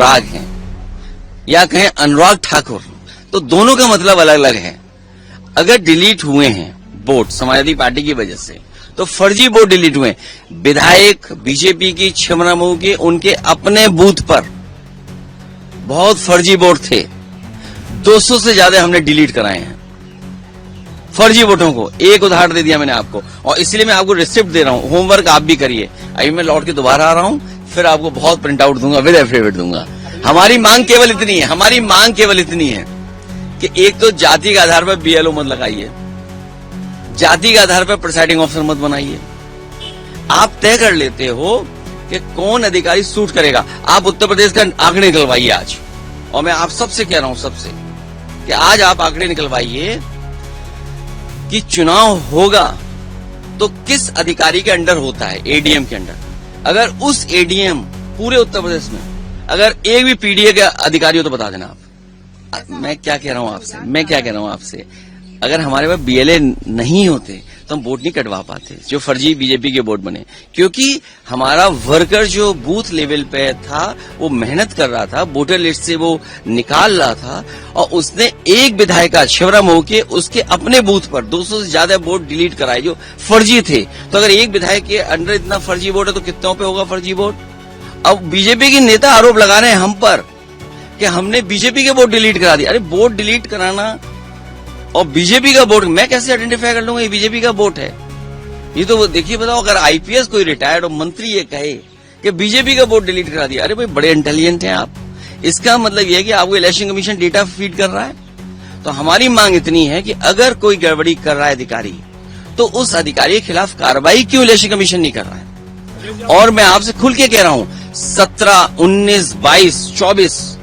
अनुराग हैं या कहें अनुराग ठाकुर, तो दोनों का मतलब अलग अलग है। अगर डिलीट हुए हैं वोट समाजवादी पार्टी की वजह से, तो फर्जी वोट डिलीट हुए। विधायक बीजेपी की छिबरामऊ के उनके अपने बूथ पर बहुत फर्जी वोट थे, 200 से ज्यादा हमने डिलीट कराए हैं फर्जी वोटों को। एक उदाहरण दे दिया मैंने आपको, और इसलिए मैं आपको रिसिप्ट दे रहा हूं, होमवर्क आप भी करिए। अभी मैं लौट के दोबारा आ रहा हूं, फिर आपको बहुत प्रिंट आउट दूंगा, विद एफिडेविट दूंगा। हमारी मांग केवल इतनी है, हमारी मांग केवल इतनी है कि एक तो जाति के आधार पर बीएलओ मत लगाइए, जाति के आधार पर प्रिसाइडिंग ऑफिसर मत बनाइए। आप तय कर लेते हो कि कौन अधिकारी सूट करेगा। आप उत्तर प्रदेश का आंकड़े निकलवाइए आज, और मैं आप सबसे कह रहा हूं, सबसे कि आज आप आंकड़े निकलवाइए कि चुनाव होगा तो किस अधिकारी के अंडर होता है, एडीएम के अंडर। अगर उस एडीएम पूरे उत्तर प्रदेश में अगर एक भी पीडीए का अधिकारी हो तो बता देना आप। मैं क्या कह रहा हूं आपसे, अगर हमारे पास बीएलए नहीं होते तो हम वोट नहीं कटवा पाते, जो फर्जी बीजेपी के वोट बने। क्योंकि हमारा वर्कर जो बूथ लेवल पे था वो मेहनत कर रहा था, वोटर लिस्ट से वो निकाल रहा था, और उसने एक विधायिका छिबरामऊ के उसके अपने बूथ पर 200 से ज्यादा वोट डिलीट कराए जो फर्जी थे। तो अगर एक विधायक के अंडर इतना फर्जी वोट है तो कितनों पे होगा फर्जी वोट। अब बीजेपी के नेता आरोप लगा रहे हैं हम पर कि हमने बीजेपी के वोट डिलीट करा दिए। अरे वोट डिलीट कराना और बीजेपी का वोट मैं कैसे आइडेंटिफाई कर लूंगा ये बीजेपी का वोट है? ये तो देखिए, बताओ, अगर आईपीएस कोई रिटायर्ड और मंत्री ये कहे कि बीजेपी का वोट डिलीट करा दिया, अरे भाई बड़े इंटेलिजेंट हैं आप। इसका मतलब ये है कि आपको इलेक्शन कमीशन डेटा फीड कर रहा है। तो हमारी मांग इतनी है कि अगर कोई गड़बड़ी कर रहा है अधिकारी, तो उस अधिकारी के खिलाफ कार्रवाई क्यों इलेक्शन कमीशन नहीं कर रहा है? और मैं आपसे खुल के कह रहा हूं, 17, 19, 22, 24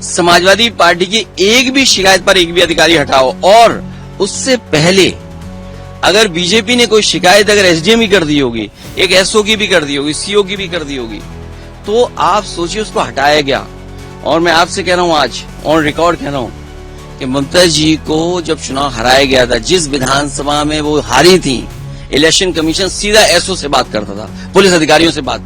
समाजवादी पार्टी की एक भी शिकायत पर एक भी अधिकारी हटाओ। और उससे पहले अगर बीजेपी ने कोई शिकायत अगर एसडीएम की कर दी होगी, एक एसओ की भी कर दी होगी, सीओ की भी कर दी होगी, तो आप सोचिए उसको हटाया गया। और मैं आपसे कह रहा हूं, आज ऑन रिकॉर्ड कह रहा हूं कि ममता जी को जब चुनाव हराया गया था, जिस विधानसभा में वो हारी थी, इलेक्शन कमीशन सीधा एसओ से बात करता था, पुलिस अधिकारियों से बात